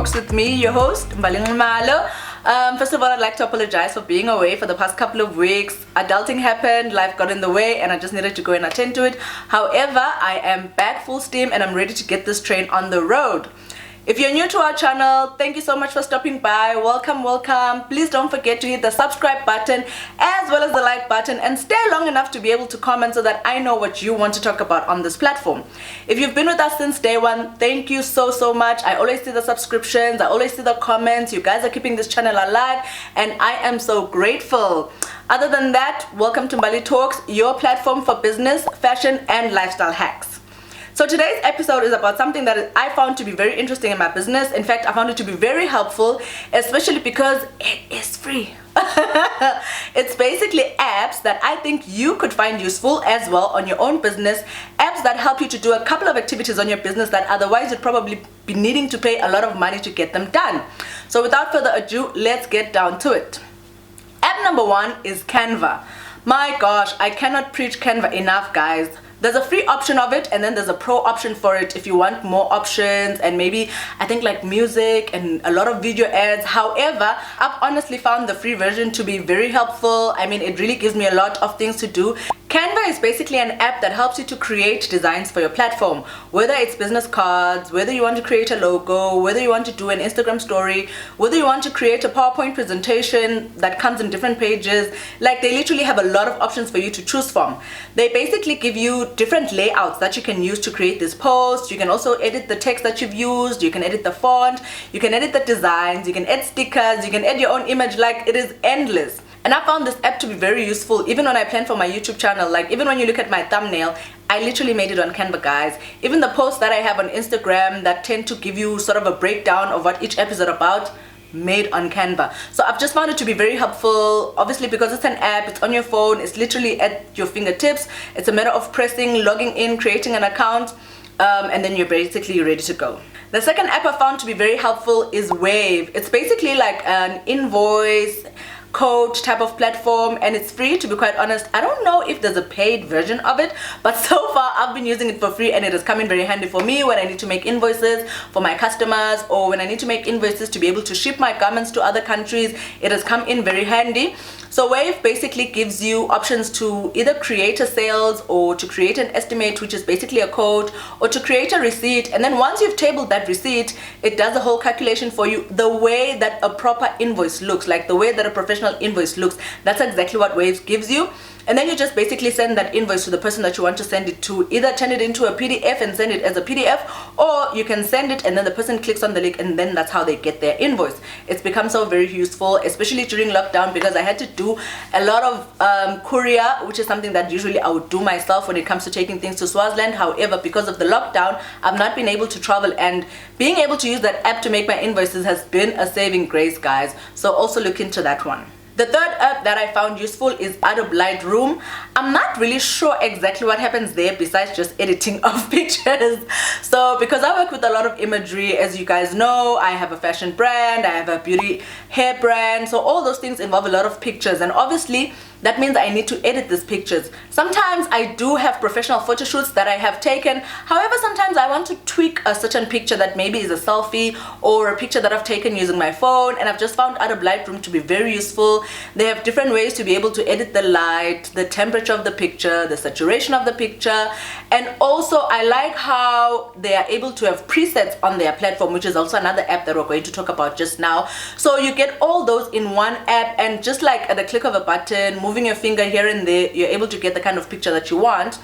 Talks with me, your host, Mbali. First of all, I'd like to apologize for being away for the past couple of weeks. Adulting happened, life got in the way, and I just needed to go and attend to it. However, I am back full steam and I'm ready to get this train on the road. If you're new to our channel, thank you so much for stopping by. Welcome. Please don't forget to hit the subscribe button as well as the like button and stay long enough to be able to comment so that I know what you want to talk about on this platform. If you've been with us since day one, thank you so much. I always see the subscriptions, I always see the comments. You guys are keeping this channel alive and I am so grateful. Other than that, welcome to Mbali Talks, your platform for business, fashion and lifestyle hacks. So today's episode is about something that I found to be very interesting in my business. In fact, I found it to be very helpful, especially because it is free. It's basically apps that I think you could find useful as well on your own business. Apps that help you to do a couple of activities on your business that otherwise you'd probably be needing to pay a lot of money to get them done. So without further ado, let's get down to it. App number one is Canva. My gosh, I cannot preach Canva enough, guys. There's a free option of it and then there's a pro option for it if you want more options and maybe I think like music and a lot of video ads. However, I've honestly found the free version to be very helpful. I mean, it really gives me a lot of things to do. Canva is basically an app that helps you to create designs for your platform, whether it's business cards, whether you want to create a logo, whether you want to do an Instagram story, whether you want to create a PowerPoint presentation that comes in different pages. Like, they literally have a lot of options for you to choose from. They basically give you different layouts that you can use to create this post. You can also edit the text that you've used, you can edit the font, you can edit the designs, you can add stickers, you can add your own image. Like, it is endless. And I found this app to be very useful even when I plan for my YouTube channel. Like, even when you look at my thumbnail, I literally made it on Canva, guys. Even the posts that I have on Instagram that tend to give you sort of a breakdown of what each episode is about, made on Canva. So I've just found it to be very helpful, obviously because it's an app, it's on your phone, it's literally at your fingertips. It's a matter of pressing, logging in, creating an account, and then you're basically ready to go. The second app I found to be very helpful is Wave. It's basically like an invoice coach type of platform and it's free, to be quite honest. I don't know if there's a paid version of it, but so far I've been using it for free and it has come in very handy for me when I need to make invoices for my customers or when I need to make invoices to be able to ship my garments to other countries. It has come in very handy. So Wave basically gives you options to either create a sales or to create an estimate, which is basically a code, or to create a receipt. And then once you've tabled that receipt, it does the whole calculation for you the way that a proper invoice looks, like the way that a professional invoice looks. That's exactly what Wave gives you. And then you just basically send that invoice to the person that you want to send it to. Either turn it into a PDF and send it as a PDF, or you can send it and then the person clicks on the link and then that's how they get their invoice. It's become so very useful, especially during lockdown, because I had to do a lot of courier, which is something that usually I would do myself when it comes to taking things to Swaziland. However, because of the lockdown, I've not been able to travel, and being able to use that app to make my invoices has been a saving grace, guys. So also look into that one. The third app that I found useful is Lightroom. I'm not really sure exactly what happens there besides just editing of pictures. So because I work with a lot of imagery, as you guys know, I have a fashion brand, I have a beauty hair brand. So all those things involve a lot of pictures, and obviously that means I need to edit these pictures. Sometimes I do have professional photo shoots that I have taken. However, sometimes I want to tweak a certain picture that maybe is a selfie or a picture that I've taken using my phone, and I've just found Lightroom to be very useful. They have different ways to be able to edit the light, the temperature of the picture, the saturation of the picture, and also I like how they are able to have presets on their platform, which is also another app that we're going to talk about just now. So you get all those in one app, and just like at the click of a button, moving your finger here and there, you're able to get the kind of picture that you want.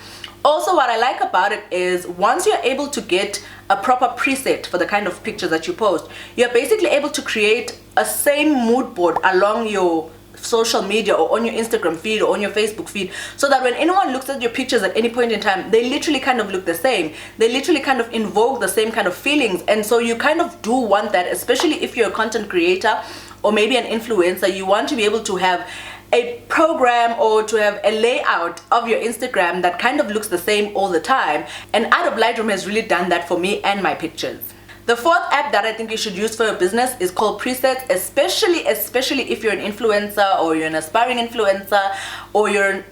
Also, what I like about it is once you're able to get a proper preset for the kind of picture that you post, you're basically able to create a same mood board along your social media or on your Instagram feed or on your Facebook feed, so that when anyone looks at your pictures at any point in time, they literally kind of look the same. They literally kind of invoke the same kind of feelings. And so you kind of do want that, especially if you're a content creator or maybe an influencer. You want to be able to have a program or to have a layout of your Instagram that kind of looks the same all the time, and Lightroom has really done that for me and my pictures. The fourth app that I think you should use for your business is called Presets, especially if you're an influencer or you're an aspiring influencer or you're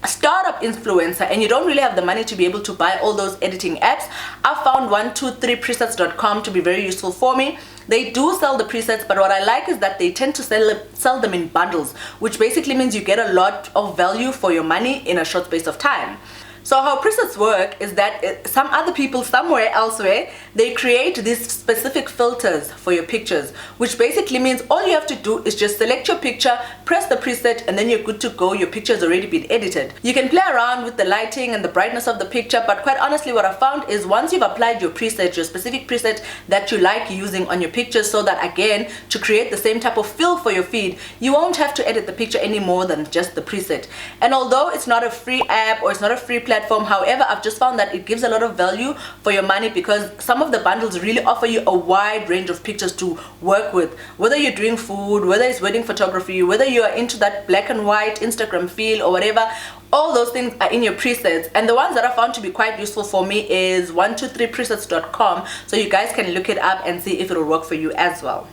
startup influencer and you don't really have the money to be able to buy all those editing apps, I found 123presets.com to be very useful for me. They do sell the presets, but what I like is that they tend to sell them in bundles, which basically means you get a lot of value for your money in a short space of time. So how presets work is that some other people somewhere elsewhere, they create these specific filters for your pictures, which basically means all you have to do is just select your picture, press the preset, and then you're good to go. Your picture has already been edited. You can play around with the lighting and the brightness of the picture, but quite honestly what I found is once you've applied your preset, your specific preset that you like using on your pictures, so that again, to create the same type of feel for your feed, you won't have to edit the picture any more than just the preset. And although it's not a free app or it's not a free platform, however, I've just found that it gives a lot of value for your money because some of the bundles really offer you a wide range of pictures to work with. Whether you're doing food, whether it's wedding photography, whether you are into that black and white Instagram feel or whatever, all those things are in your presets. And the ones that I found to be quite useful for me is 123presets.com, so you guys can look it up and see if it will work for you as well.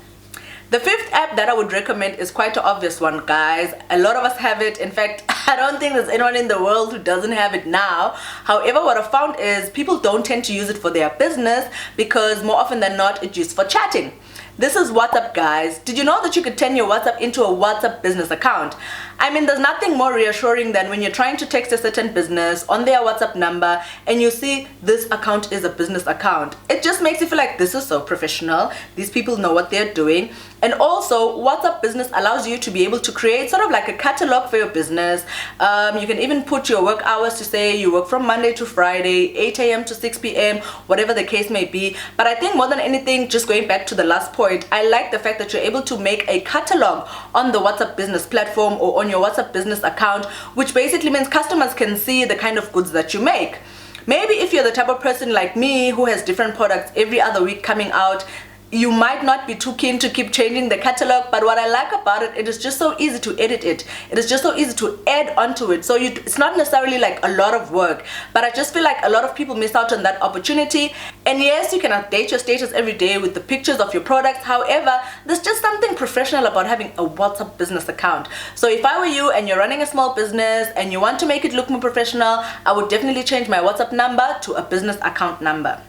The fifth app that I would recommend is quite an obvious one, guys. A lot of us have it. In fact, I don't think there's anyone in the world who doesn't have it now. However, what I found is people don't tend to use it for their business because more often than not, it's used for chatting. This is WhatsApp, guys. Did you know that you could turn your WhatsApp into a WhatsApp business account? I mean, there's nothing more reassuring than when you're trying to text a certain business on their WhatsApp number and you see this account is a business account. It just makes you feel like this is so professional. These people know what they're doing. And also, WhatsApp Business allows you to be able to create sort of like a catalog for your business. You can even put your work hours to say you work from Monday to Friday, 8 a.m. to 6 p.m., whatever the case may be. But I think more than anything, just going back to the last point, I like the fact that you're able to make a catalog on the WhatsApp Business platform or on your WhatsApp Business account, which basically means customers can see the kind of goods that you make. Maybe if you're the type of person like me who has different products every other week coming out, you might not be too keen to keep changing the catalog, but what I like about it, it is just so easy to edit it. It is just so easy to add onto it. So it's not necessarily like a lot of work, but I just feel like a lot of people miss out on that opportunity. And yes, you can update your status every day with the pictures of your products. However, there's just something professional about having a WhatsApp Business account. So if I were you and you're running a small business and you want to make it look more professional, I would definitely change my WhatsApp number to a business account number.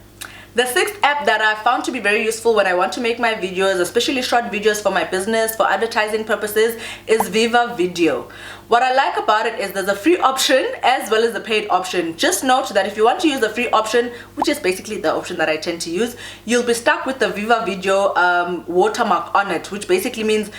The sixth app that I found to be very useful when I want to make my videos, especially short videos for my business, for advertising purposes, is Viva Video. What I like about it is there's a free option as well as a paid option. Just note that if you want to use the free option, which is basically the option that I tend to use, you'll be stuck with the Viva Video watermark on it, which basically means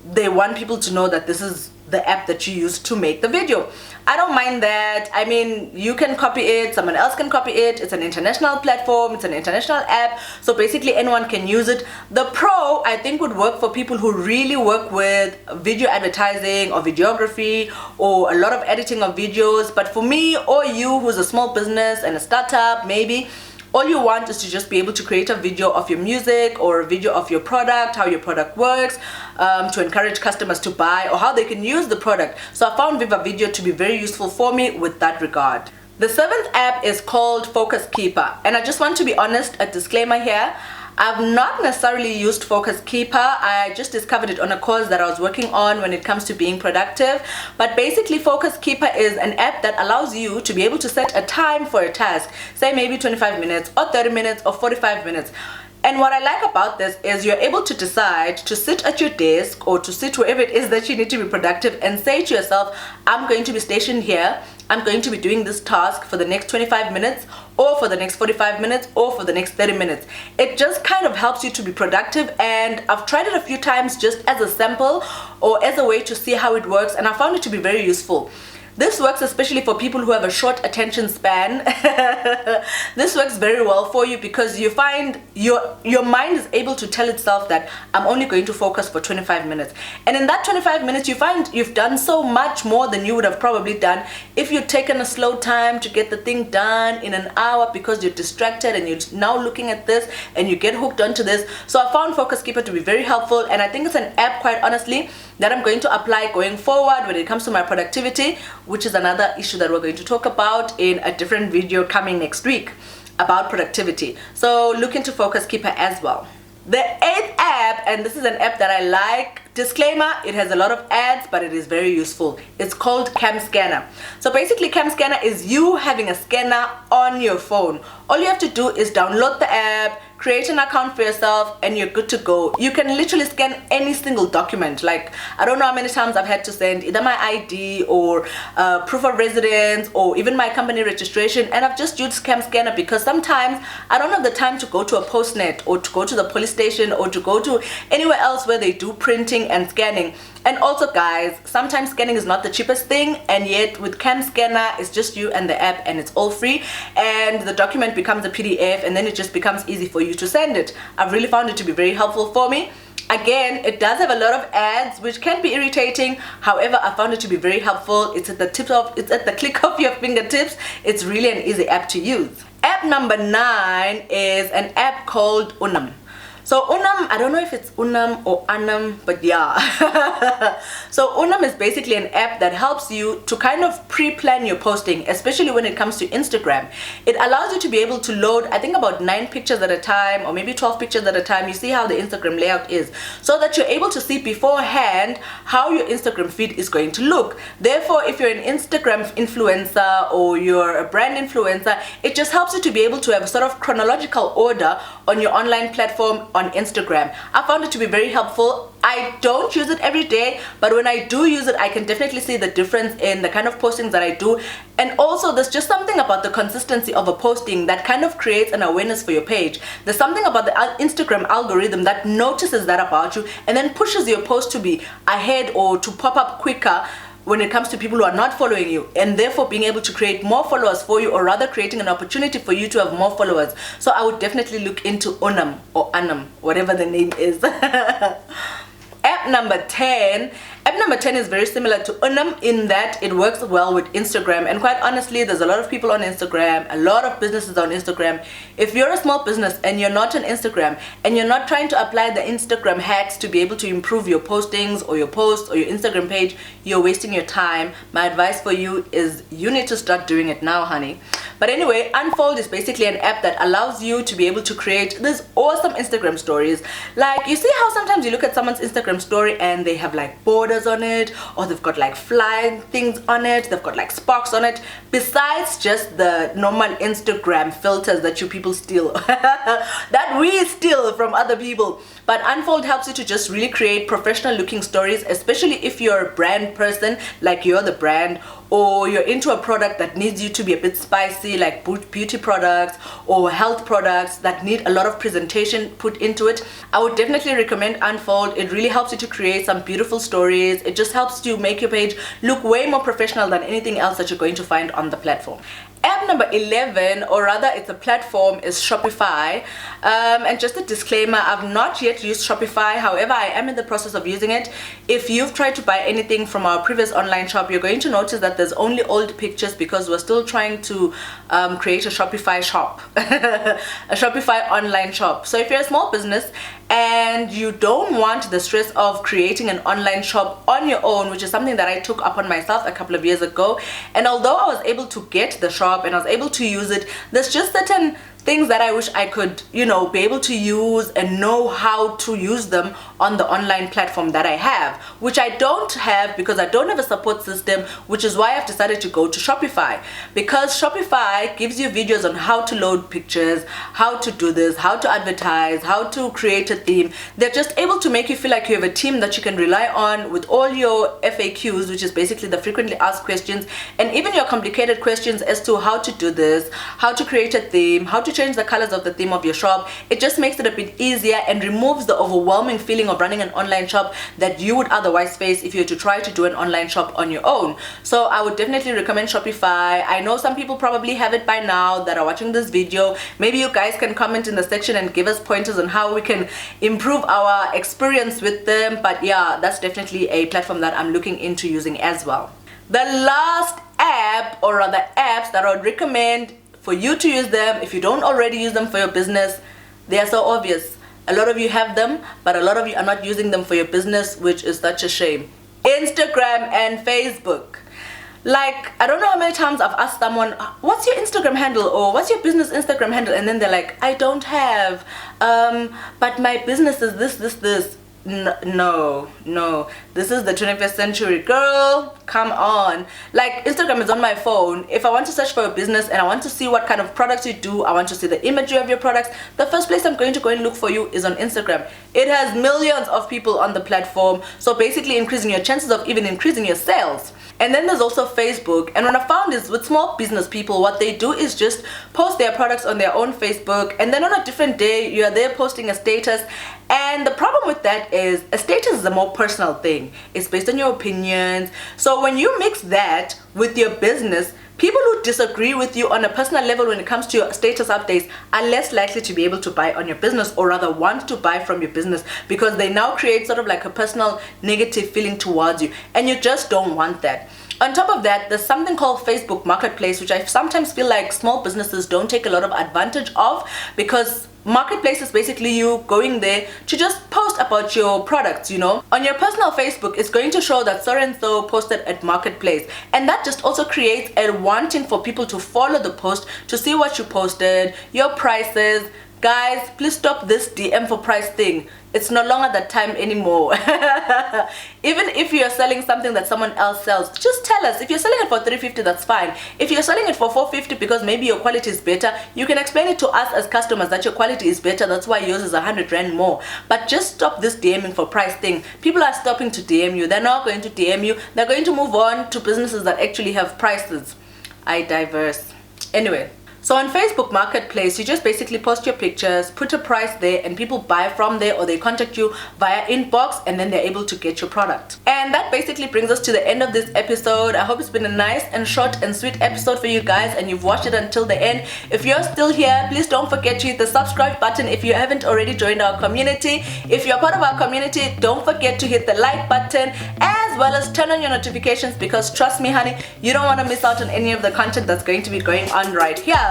they want people to know that this is the app that you use to make the video. I don't mind that. I mean, you can copy it, someone else can copy it. It's an international platform, it's an international app, so basically anyone can use it. The Pro, I think, would work for people who really work with video advertising or videography or a lot of editing of videos. But for me or you who's a small business and a startup, maybe all you want is to just be able to create a video of your music or a video of your product, how your product works, to encourage customers to buy or how they can use the product. So I found Viva Video to be very useful for me with that regard. The seventh app is called Focus Keeper, and I just want to be honest, a disclaimer here. I've not necessarily used Focus Keeper. I just discovered it on a course that I was working on when it comes to being productive. But basically, Focus Keeper is an app that allows you to be able to set a time for a task, say maybe 25 minutes or 30 minutes or 45 minutes. And what I like about this is you're able to decide to sit at your desk or to sit wherever it is that you need to be productive and say to yourself, I'm going to be stationed here, I'm going to be doing this task for the next 25 minutes or for the next 45 minutes or for the next 30 minutes. It just kind of helps you to be productive, and I've tried it a few times just as a sample or as a way to see how it works, and I found it to be very useful. This works especially for people who have a short attention span. This works very well for you because you find your mind is able to tell itself that I'm only going to focus for 25 minutes. And in that 25 minutes, you find you've done so much more than you would have probably done if you'd taken a slow time to get the thing done in an hour because you're distracted and you're now looking at this and you get hooked onto this. So I found Focus Keeper to be very helpful, and I think it's an app, quite honestly, that I'm going to apply going forward when it comes to my productivity, which is another issue that we're going to talk about in a different video coming next week about productivity. So look into Focus Keeper as well. The eighth app, and this is an app that I like, disclaimer, it has a lot of ads, but it is very useful. It's called CamScanner. So basically CamScanner is you having a scanner on your phone. All you have to do is download the app, create an account for yourself, and you're good to go. You can literally scan any single document. Like, I don't know how many times I've had to send either my ID or proof of residence or even my company registration, and I've just used CamScanner because sometimes I don't have the time to go to a postnet or to go to the police station or to go to anywhere else where they do printing and scanning. And also guys, sometimes scanning is not the cheapest thing, and yet with CamScanner it's just you and the app, and it's all free, and the document becomes a PDF, and then it just becomes easy for you to send it. I've really found it to be very helpful for me. Again, it does have a lot of ads which can be irritating. However, I found it to be very helpful. It's at the click of your fingertips. It's really an easy app to use. App number 9 is an app called Onam. So Onam, I don't know if it's Onam or Onam, but yeah. So Onam is basically an app that helps you to kind of pre-plan your posting, especially when it comes to Instagram. It allows you to be able to load, I think, about 9 pictures at a time, or maybe 12 pictures at a time. You see how the Instagram layout is, so that you're able to see beforehand how your Instagram feed is going to look. Therefore, if you're an Instagram influencer or you're a brand influencer, it just helps you to be able to have a sort of chronological order on your online platform on Instagram. I found it to be very helpful. I don't use it every day, but when I do use it, I can definitely see the difference in the kind of postings that I do. And also, there's just something about the consistency of a posting that kind of creates an awareness for your page. There's something about the Instagram algorithm that notices that about you and then pushes your post to be ahead or to pop up quicker when it comes to people who are not following you, and therefore being able to create more followers for you, or rather creating an opportunity for you to have more followers. So I would definitely look into Onam or Onam, whatever the name is. App number 10. App number 10 is very similar to Onam in that it works well with Instagram, and quite honestly, there's a lot of people on Instagram, a lot of businesses on Instagram. If you're a small business and you're not on Instagram and you're not trying to apply the Instagram hacks to be able to improve your postings or your posts or your Instagram page, you're wasting your time. My advice for you is you need to start doing it now, honey. But anyway, Unfold is basically an app that allows you to be able to create these awesome Instagram stories. Like, you see how sometimes you look at someone's Instagram story and they have like borders on it, or they've got like flying things on it, they've got like sparks on it, besides just the normal Instagram filters that you people steal that we steal from other people. But Unfold helps you to just really create professional looking stories, especially if you're a brand person, like you're the brand, or you're into a product that needs you to be a bit spicy, like beauty products or health products that need a lot of presentation put into it. I would definitely recommend Unfold. It really helps you to create some beautiful stories. It just helps you make your page look way more professional than anything else that you're going to find on the platform. App number 11, or rather it's a platform, is Shopify. And just a disclaimer, I've not yet used Shopify. However, I am in the process of using it. If you've tried to buy anything from our previous online shop, you're going to notice that there's only old pictures because we're still trying to create a Shopify shop, a Shopify online shop. So if you're a small business and you don't want the stress of creating an online shop on your own, which is something that I took upon myself a couple of years ago, and although I was able to get the shop and I was able to use it, there's just certain things that I wish I could, be able to use and know how to use them on the online platform that I have, which I don't have because I don't have a support system, which is why I've decided to go to Shopify. Because Shopify gives you videos on how to load pictures, how to do this, how to advertise, how to create a theme. They're just able to make you feel like you have a team that you can rely on with all your FAQs, which is basically the frequently asked questions, and even your complicated questions as to how to do this, how to create a theme, how to change the colors of the theme of your shop. It just makes it a bit easier and removes the overwhelming feeling of running an online shop that you would otherwise face if you were to try to do an online shop on your own. So I would definitely recommend Shopify. I know some people probably have it by now that are watching this video. Maybe you guys can comment in the section and give us pointers on how we can improve our experience with them. But yeah, that's definitely a platform that I'm looking into using as well. The last app, or rather apps, that I would recommend for you to use them if you don't already use them for your business, they are so obvious. A lot of you have them, but a lot of you are not using them for your business, which is such a shame. Instagram and Facebook. Like, I don't know how many times I've asked someone, what's your Instagram handle, or what's your business Instagram handle, and then they're like, I don't have, but my business is this. No, this is the 21st century, girl. Come on. Like, Instagram is on my phone. If I want to search for a business and I want to see what kind of products you do, I want to see the imagery of your products, the first place I'm going to go and look for you is on Instagram. It has millions of people on the platform, so basically increasing your chances of even increasing your sales. And then there's also Facebook, and what I found is with small business people, what they do is just post their products on their own Facebook, and then on a different day you are there posting a status. And the problem with that is a status is a more personal thing. It's based on your opinions. So when you mix that with your business, people who disagree with you on a personal level when it comes to your status updates are less likely to be able to buy on your business, or rather want to buy from your business, because they now create sort of like a personal negative feeling towards you, and you just don't want that. On top of that, there's something called Facebook Marketplace, which I sometimes feel like small businesses don't take a lot of advantage of, because Marketplace is basically you going there to just post about your products, you know. On your personal Facebook, it's going to show that so and so posted at Marketplace, and that just also creates a wanting for people to follow the post, to see what you posted, your prices. Guys, please stop this DM for price thing. It's no longer that time anymore. Even if you're selling something that someone else sells, just tell us. If you're selling it for $350, that's fine. If you're selling it for $450 because maybe your quality is better, you can explain it to us as customers that your quality is better, that's why yours is 100 Rand more. But just stop this DMing for price thing. People are stopping to DM you. They're not going to DM you. They're going to move on to businesses that actually have prices. I diverse. Anyway. So on Facebook Marketplace, you just basically post your pictures, put a price there, and people buy from there, or they contact you via inbox, and then they're able to get your product. And that basically brings us to the end of this episode. I hope it's been a nice and short and sweet episode for you guys, and you've watched it until the end. If you're still here, please don't forget to hit the subscribe button if you haven't already joined our community. If you're part of our community, don't forget to hit the like button, as well as turn on your notifications, because trust me honey, you don't want to miss out on any of the content that's going to be going on right here.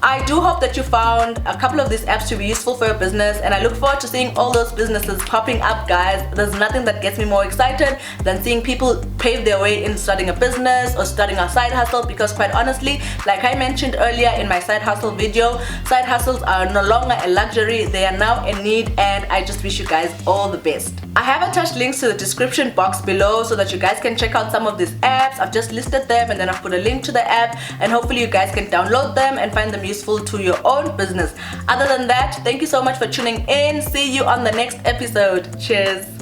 I do hope that you found a couple of these apps to be useful for your business, and I look forward to seeing all those businesses popping up, guys. There's nothing that gets me more excited than seeing people pave their way in starting a business or starting a side hustle, because quite honestly, like I mentioned earlier in my side hustle video, side hustles are no longer a luxury, they are now a need, and I just wish you guys all the best. I have attached links to the description box below so that you guys can check out some of these apps. I've just listed them, and then I've put a link to the app, and hopefully you guys can download them and find them useful to your own business. Other than that, thank you so much for tuning in. See you on the next episode. Cheers.